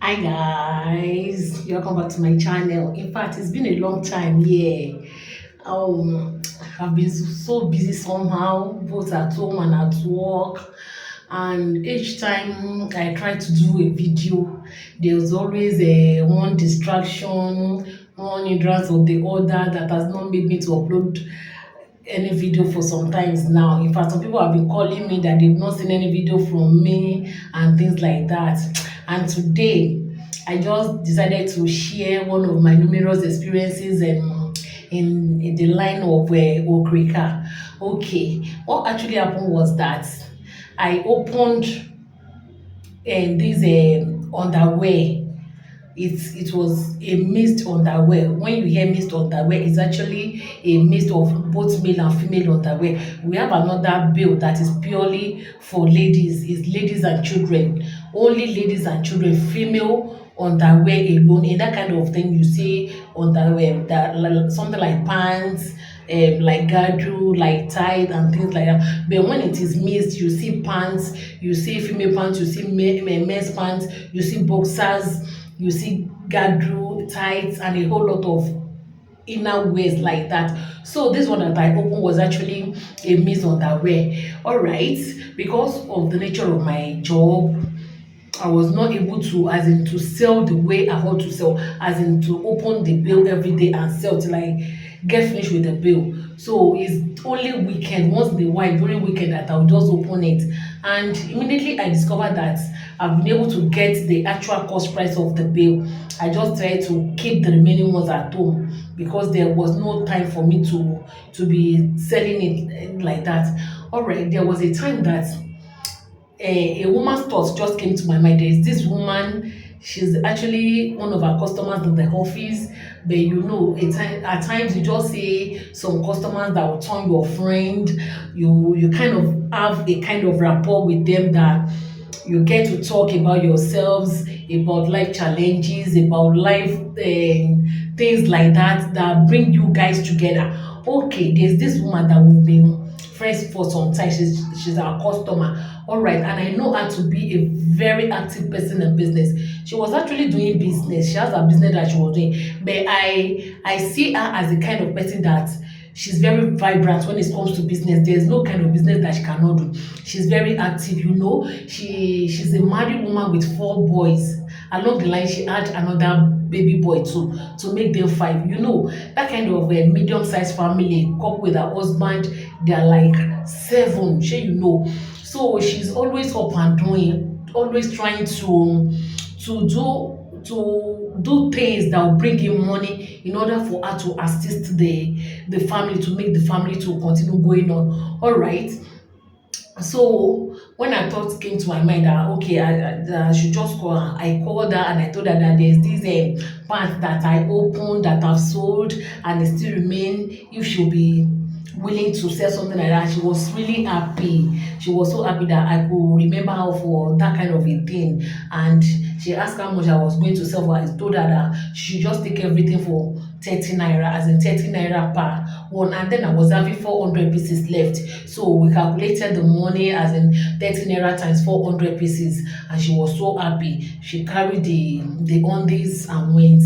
Hi guys, welcome back to my channel. In fact, it's been a long time. Yeah, um, I've been so busy somehow, both at home and at work. And each time I try to do a video, there's always a one distraction, one hindrance or the other that has not made me to upload any video for some times now. In fact, some people have been calling me that they've not seen any video from me and things like that. And today, I just decided to share one of my numerous experiences in the line of Okrika. Okay, what actually happened was that I opened this underwear. It was a mixed underwear. When you hear mixed underwear, it's actually a mix of both male and female underwear. We have another bill that is purely for ladies. It's ladies and children, only ladies and children, female underwear alone. In that kind of thing, you see underwear that something like pants, like gadru, like tight and things like that. But when it is mixed, you see pants, you see female pants, you see men's pants, you see boxers, you see gadru, tights, and a whole lot of inner wears like that. So this one that I opened was actually a mixed underwear. All right, because of the nature of my job, I was not able to, as in, to sell the way I want to sell, as in to open the bill every day and sell till I get finished with the bill. So it's only weekend, once in a while during weekend that I'll just open it. And immediately I discovered that I've been able to get the actual cost price of the bill. I just tried to keep the remaining ones at home because there was no time for me to be selling it like that. All right, there was a time that a woman's thoughts just came to my mind. There's this woman, she's actually one of our customers in the office. But you know, at times you just see some customers that will turn your friend. You kind of have a kind of rapport with them that you get to talk about yourselves, about life challenges, about life things like that that bring you guys together. Okay, there's this woman that we've been friends for some time. She's our customer. All right, and I know her to be a very active person in business. She was actually doing business. She has a business that she was doing. But I see her as the kind of person that she's very vibrant when it comes to business. There's no kind of business that she cannot do. She's very active, you know. She's a married woman with 4 boys. Along the line, she had another baby boy too to make them 5. You know, that kind of a medium-sized family, couple with her husband, they're like 7. Sure, you know. So she's always up and doing, always trying to do things that will bring in money in order for her to assist the family, to make the family to continue going on. All right, so when I thought came to my mind that okay, I should just call her, I called her and I told her that there's this pants that I opened that I've sold and it still remain, if she'll be willing to sell something like that. She was really happy. She was so happy that I could remember her for that kind of a thing. And she asked how much I was going to sell for her. I told her that she should just take everything for 30 naira, as in 30 naira per one. And then I was having 400 pieces left. So we calculated the money as in 30 naira times 400 pieces. And she was so happy. She carried the undies and went.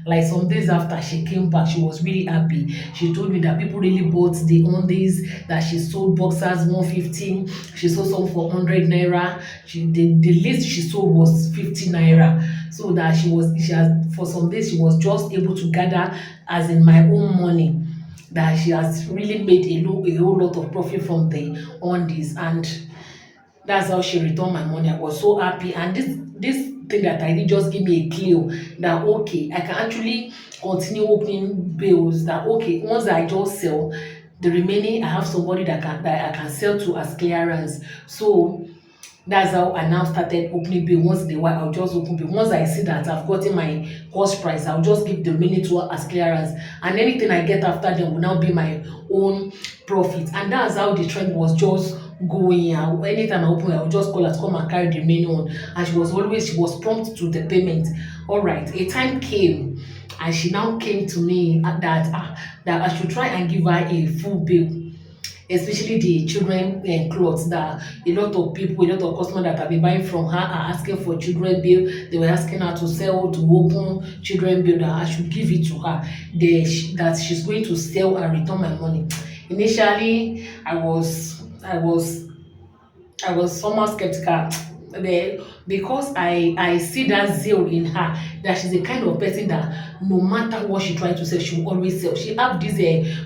Like some days after she came back, she was really happy. She told me that people really bought the undies, that she sold boxers 150, she sold some for 100 naira. The least she sold was 50 naira. So that she has, for some days she was just able to gather as in my own money, that she has really made a whole lot of profit from the undies. And that's how she returned my money. I was so happy. And this thing that I did just give me a clue that okay, I can actually continue opening bills. That okay, once I just sell the remaining, I have somebody that I can sell to as clearance. So that's how I now started opening bill. Once in a while, I'll just open bill. Once I see that I've gotten my cost price, I'll just give the remaining to her as clearance. And anything I get after them will now be my own profit. And that's how the trend was just going. Anytime I open, I'll just call her to come and carry the remaining one. And she was prompt to the payment. All right, a time came and she now came to me that I should try and give her a full bill. especially the children clothes that a lot of people, a lot of customers that have been buying from her are asking for children bill. They were asking her to sell, to open children bill, that I should give it to her, that she's going to sell and return my money. Initially, I was somehow skeptical because I see that zeal in her, that she's the kind of person that no matter what she try to sell, she will always sell. She have this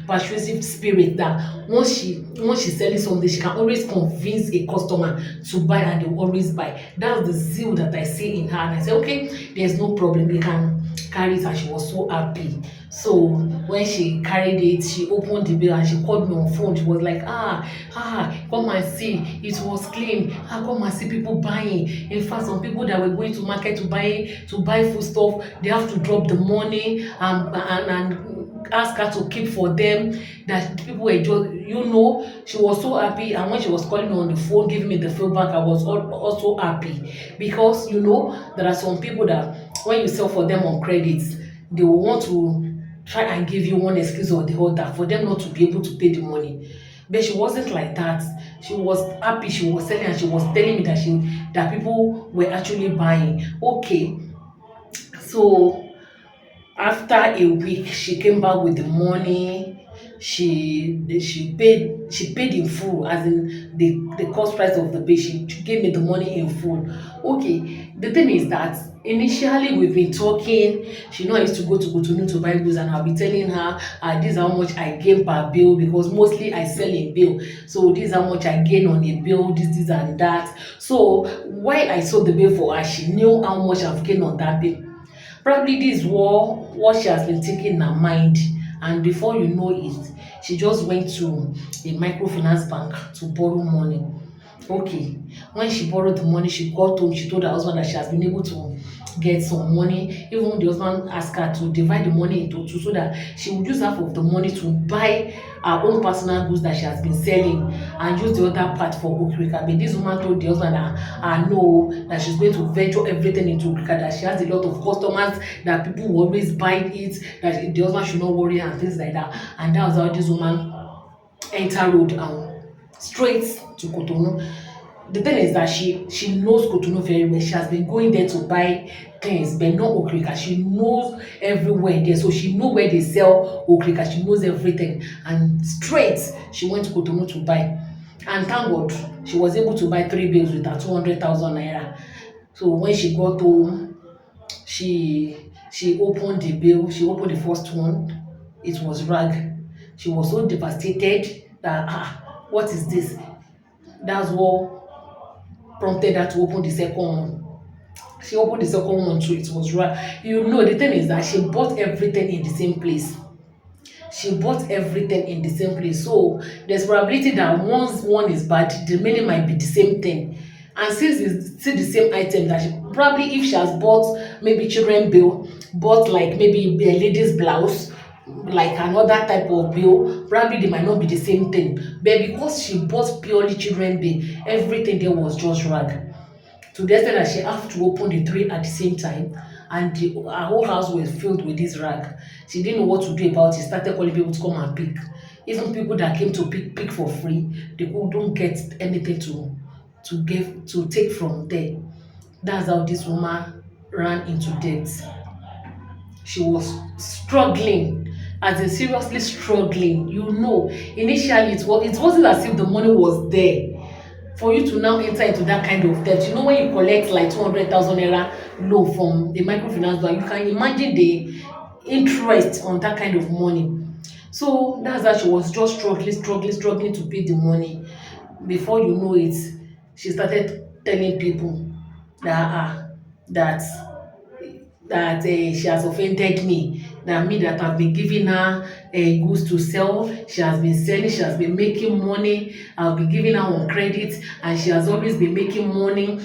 persuasive spirit that once she's selling something, she can always convince a customer to buy, and they will always buy. That's the zeal that I see in her, and I say, okay, there's no problem, you can carry it. And she was so happy. So when she carried it, she opened the bill and she called me on phone. She was like, come and see, it was clean. Come and see people buying. In fact, some people that were going to market to buy food stuff, they have to drop the money and ask her to keep for them. That people were just, she was so happy. And when she was calling me on the phone, giving me the feedback, I was also happy, because there are some people that when you sell for them on credit, they will want to try and give you one excuse or the other for them not to be able to pay the money. But she wasn't like that. She was happy, she was selling, and she was telling me that people were actually buying. Okay, so after a week, she came back with the money. She paid in full, as in the cost price of the bill. She gave me the money in full. Okay, the thing is that initially we've been talking. She know I used to go to Cotonou to buy goods, and I'll be telling her, this is how much I gain per bill, because mostly I sell a bill. So this is how much I gain on a bill, this and that. So while I sold the bill for her, she knew how much I've gained on that bill. Probably this is what she has been thinking in her mind, and before you know it, she just went to a microfinance bank to borrow money. Okay, when she borrowed the money, she got home, she told her husband that she has been able to get some money. Even the husband asked her to divide the money into two, so that she would use half of the money to buy her own personal goods that she has been selling, and use the other part for Okrika. But this woman told the husband that no, that she's going to venture everything into Okrika, that she has a lot of customers, that people will always buy it, that the husband should not worry and things like that. And that was how this woman enter road and straight to Cotonou. The thing is that she knows Cotonou very well. She has been going there to buy things, but not Okrika. She knows everywhere there, so she know where they sell Okrika. She knows everything, and straight she went to Cotonou to buy. And thank God she was able to buy three bills with her 200,000 naira. So when she got home, she opened the bill. She opened the first one. It was rag. She was so devastated that, what is this? That's what prompted her to open the second one. She opened the second one too. It was rag. The thing is that she bought everything in the same place. She bought everything in the same place. So there's probability that once one is bad, the remaining might be the same thing. And since it's still the same item, that she probably, if she has bought maybe children bill, bought like maybe a lady's blouse, like another type of bill, probably they might not be the same thing. But because she bought purely children bill, everything there was just rag, to the extent that she have to open the three at the same time, and her whole house was filled with this rag. She didn't know what to do about it. Started calling people to come and pick. Even people that came to pick for free, they couldn't get anything to take from there. That's how this woman ran into debt. She was struggling, as in seriously struggling. Initially it wasn't as if the money was there for you to now enter into that kind of debt. When you collect like 200,000 naira loan from a microfinance bank, you can imagine the interest on that kind of money. So that's how she was just struggling to pay the money. Before you know it, she started telling people that that she has offended me, that me that have been giving her goods to sell, she has been selling, she has been making money, I've been giving her on credit, and she has always been making money.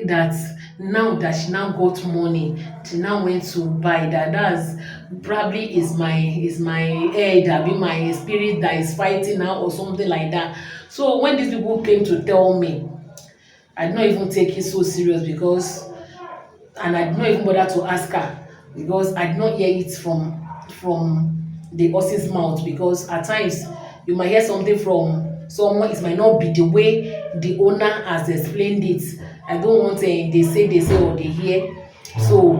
That now that she now got money, she now went to buy. That's probably is my head, abi my spirit that is fighting her, or something like that. So when these people came to tell me, I did not even take it so serious, because and I did not even bother to ask her, because I did not hear it from the horse's mouth. Because at times you might hear something from someone, it might not be the way the owner has explained it. I don't want they say or they hear. So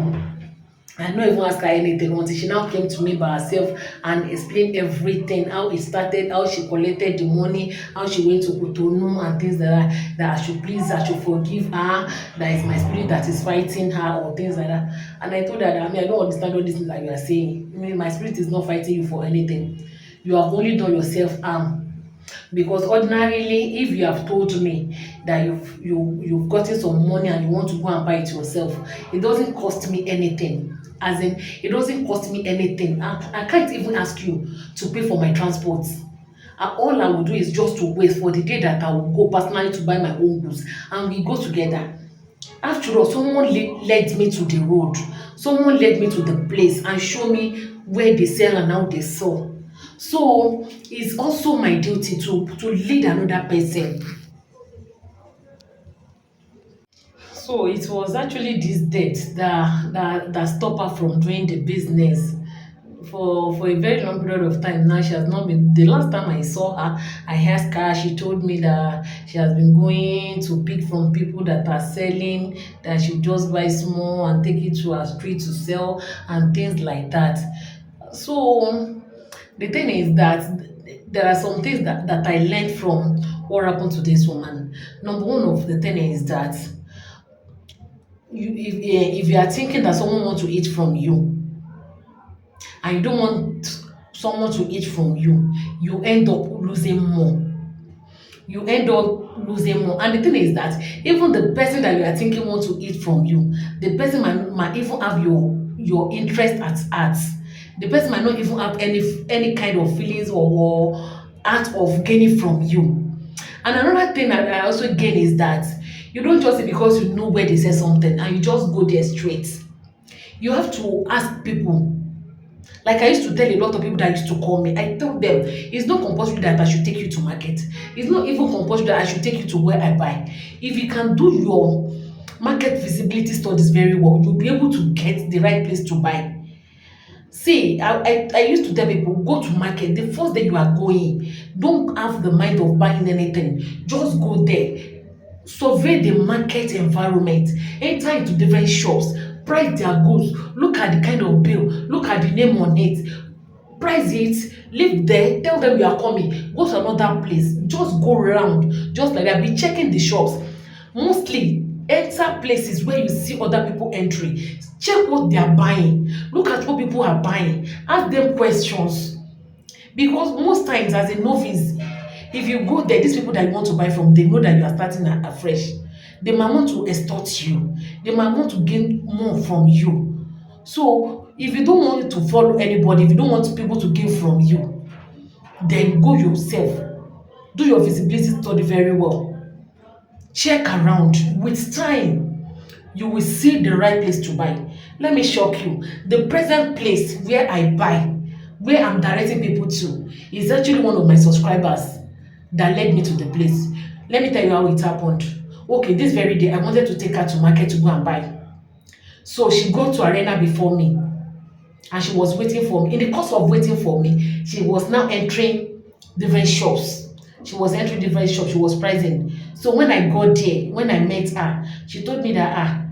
I no even ask her anything until she now came to me by herself and explained everything, how it started, how she collected the money, how she went to Cotonou and things like that, that I should please, I should forgive her, that it's my spirit that is fighting her or things like that. And I told her that, I mean, I don't understand all these things that you are saying. I mean, my spirit is not fighting you for anything. You have only done yourself harm. Because ordinarily, if you have told me that you've gotten some money and you want to go and buy it yourself, it doesn't cost me anything. As in, it doesn't cost me anything. I can't even ask you to pay for my transport. All I will do is just to wait for the day that I will go personally to buy my own goods and we go together. After all, someone led me to the road, someone led me to the place and show me where they sell and how they sell. So it's also my duty to lead another person. So it was actually this debt that stopped her from doing the business for a very long period of time. Now she has not been. The last time I saw her, I asked her. She told me that she has been going to pick from people that are selling. That she just buy small and take it to her street to sell and things like that. So the thing is that there are some things that I learned from what happened to this woman. Number one of the thing is that if you are thinking that someone wants to eat from you and you don't want someone to eat from you, you end up losing more. You end up losing more. And the thing is that even the person that you are thinking wants to eat from you, the person might even have your interest at heart. The person might not even have any kind of feelings or art of gaining from you. And another thing that I also gain is that you don't just say because you know where they say something and you just go there straight. You have to ask people. Like I used to tell a lot of people that used to call me, I tell them it's not compulsory that I should take you to market. It's not even compulsory that I should take you to where I buy. If you can do your market visibility studies very well, you'll be able to get the right place to buy. See, I used to tell people, go to market. The first day you are going, don't have the mind of buying anything. Just go there, survey the market environment, enter into different shops, price their goods, look at the kind of bill, look at the name on it, price it, leave there, tell them you are coming, go to another place, just go around, just like that, be checking the shops. Mostly enter places where you see other people entering, check what they are buying, look at what people are buying, ask them questions. Because most times as a novice, if you go there, these people that you want to buy from, they know that you are starting afresh. They might want to extort you, they might want to gain more from you. So if you don't want to follow anybody, if you don't want people to gain from you, then go yourself, do your visibility study very well, check around. With time you will see the right place to buy. Let me shock you, the present place where I buy, where I'm directing people to, is actually one of my subscribers that led me to the place. Let me tell you how it happened. Okay, this very day I wanted to take her to market to go and buy. So she got to arena before me and she was waiting for me. In the course of waiting for me, she was now entering different shops. She was entering different shops, she was pricing. So when I got there, when I met her, she told me that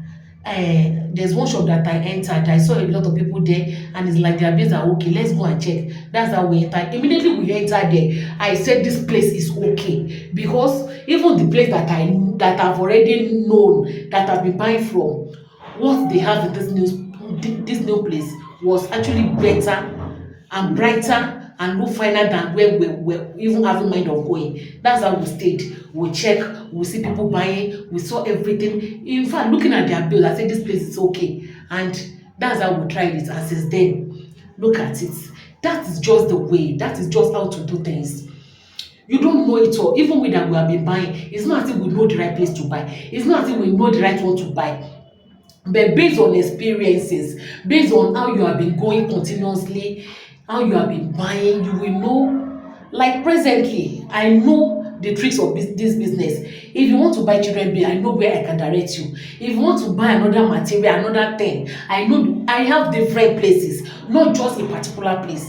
there's one shop that I entered. I saw a lot of people there, and it's like their bills are okay. Let's go and check. That's how we entered. Immediately we entered there, I said this place is okay because even the place that I've already known that I've been buying from, what they have in this new place was actually better and brighter and look finer than where we even having mind of going. That's how we stayed. We check, we see people buying, we saw everything. In fact, looking at their bill, I said this place is okay. And that's how we tried it. And since then, look at it. That is just the way. That is just how to do things. You don't know it all. Even we that we have been buying, it's not as if we know the right place to buy. It's not as if we know the right one to buy. But based on experiences, based on how you have been going continuously, how you have been buying, you will know. Like presently, I know the tricks of this business. If you want to buy children beer, I know where I can direct you. If you want to buy another material, another thing, I know I have different places, not just a particular place.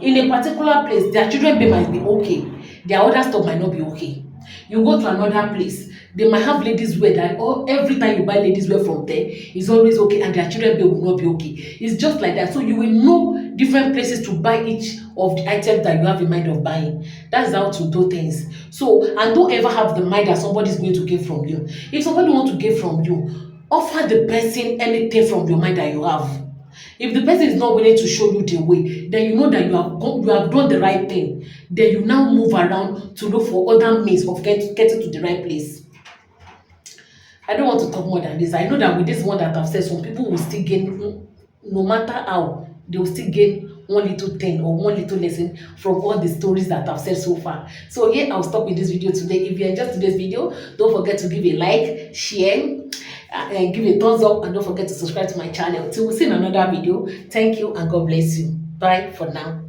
In a particular place, their children beer might be okay. their other stuff might not be okay. You go to another place, they might have ladies wear that, or every time you buy ladies wear from there, it's always okay, and their children wear will not be okay. It's just like that. So you will know different places to buy each of the items that you have in mind of buying. That's how to do things. So, and don't ever have the mind that somebody is going to get from you. If somebody want to get from you, offer the person anything from your mind that you have. If the person is not willing to show you the way, then you know that you have done the right thing. Then you now move around to look for other means of getting to the right place. I don't want to talk more than this. I know that with this one that I've said, some people will still gain, no matter how, they will still gain one little thing or one little lesson from all the stories that I've said so far. So here I'll stop with this video today. If you enjoyed today's video, don't forget to give a like, share, and give a thumbs up, and don't forget to subscribe to my channel. Till we see in another video. Thank you and God bless you. Bye for now.